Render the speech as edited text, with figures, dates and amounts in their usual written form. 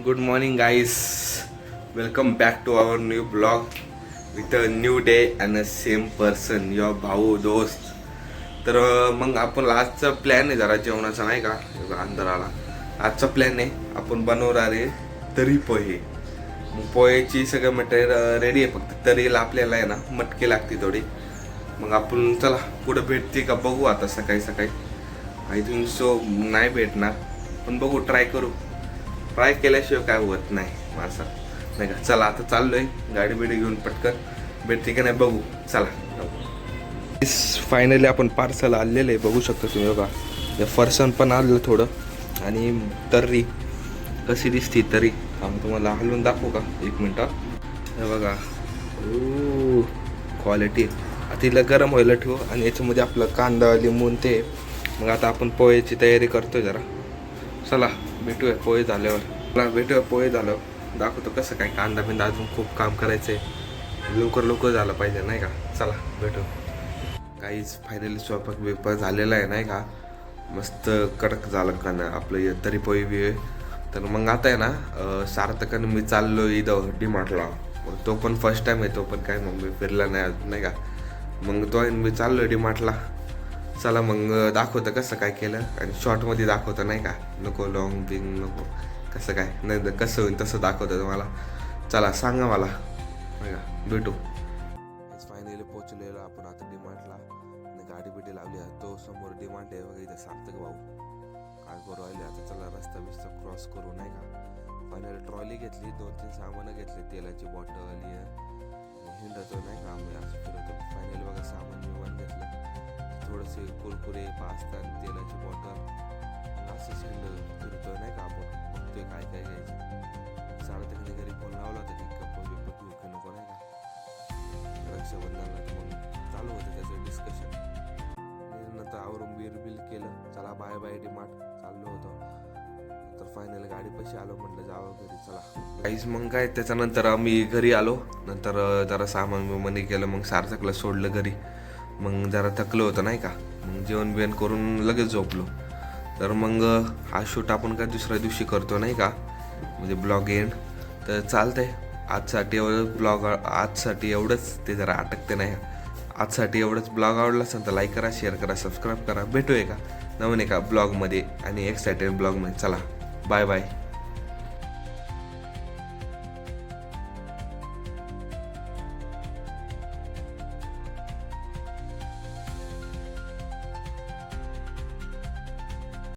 Good morning, guys. Welcome back to our new vlog with a new day and a same person, your भाऊ दोस्त. तर मग आपण आजचा प्लॅन आहे जरा जेवणाचा नाही का अंधाराला. आजचा प्लॅन आहे आपण बनवणार आहे तरी पोहे. मग पोहेची सगळं मटेरियल रेडी आहे, फक्त तरीला आपल्याला आहे ना मटकी लागते थोडी. मग आपण चला पुढे भेटते का बघू आता सकाळी सकाळी. आय थिंक सो नाही भेटणार, पण बघू ट्राय करू. ट्राय केल्याशिवाय काय होत नाही माणसा नाही का. चला आता चाललोय गाडी बिडी घेऊन पटकन, भेटते का नाही बघू. चला फायनली आपण पार्सल आलेलं आहे, बघू शकता तुम्ही बघा. हे फरसन पण आलं थोडं आणि तर्री कशी दिसती तरी आम्ही तुम्हाला हलवून दाखवू का एक मिनटं. हे बघा क्वालिटी. तिला गरम व्हायला ठेवू आणि याच्यामध्ये आपलं कांदा लिंबून ते. मग आता आपण पोहेची तयारी करतोय जरा. चला भेटूया पोहे झाल्यावर. चला भेटूया पोहे झाल्यावर दाखवतो कसं काय. कांदा बिंदा अजून खूप काम करायचं आहे, लवकर झालं पाहिजे नाही का. चला भेटू. काहीच फायनली स्वयंपाक बिपाक झालेला आहे नाही का. मस्त कडक झालं का ना आपलं तरी पोहे बी. तर मग आता आहे ना सार्थकानं मी चाललो इथं डीमार्टला. तो पण फर्स्ट टाईम आहे, तो पण काय मग मी फिरला नाही का. मग तो मी चाललो डीमार्टला. चला मग दाखवतं कसं काय केलं आणि शॉर्टमध्ये दाखवतं नाही का. नको लॉंग बिंग नको, कसं काय नाही कसं होईल तसं दाखवतं तुम्हाला. चला सांगा मला नाही का. भेटू. फायनली पोचलेलो आपण आता डीमार्टला आणि गाडी बिडी लावली. तो समोर डीमार्ट आहे बघा, इथं सार्थक भाऊ काय करू राहिले. आता चला रस्ता बिस्ता क्रॉस करू नाही का. फायनली ट्रॉली घेतली, 2-3 सामानं घेतली, तेलाची बॉटल हिंडतो नाही का आम्ही असं फिरतो. फायनली बघा सामान विमान घेतलं, थोडेसे कुरकुरे पास्ता आणि तेलाची बॉटल असं फिरतो नाही का. आपण बघतोय काय काय घ्यायचं. साडेतीनने घरी फोन लावला होता की कप्पा बिप्पा घेऊ की नको नाही का. रक्षाबंधनला तर मग चालू होतं त्याचं डिस्कशन. नंतर आवरून बिल केलं. चला बाय बाय डीमार्ट चाललो होतो. तर फायनल गाडी पशी आलो, म्हटलं जावं घरी. चला काहीच मग काय त्याच्यानंतर आम्ही घरी आलो. नंतर जरा सामान बिमानी केलं, मग सार्थकला सोडलं घरी. मग जरा थकलो होतं नाही का. मग जेवण बिवण करून लगेच झोपलो. तर मग हा शूट आपण काय दुसऱ्या दिवशी करतो नाही का, म्हणजे ब्लॉग एंड. तर चालतंय आजसाठी एवढंच. ते जरा अटकते नाही. आजसाठी एवढंच. ब्लॉग आवडला असेल तर लाईक करा, शेअर करा, सबस्क्राईब करा. भेटूया का नवीन एका ब्लॉगमध्ये आणि एक्सायटेड ब्लॉगमध्ये. चला बाय बाय.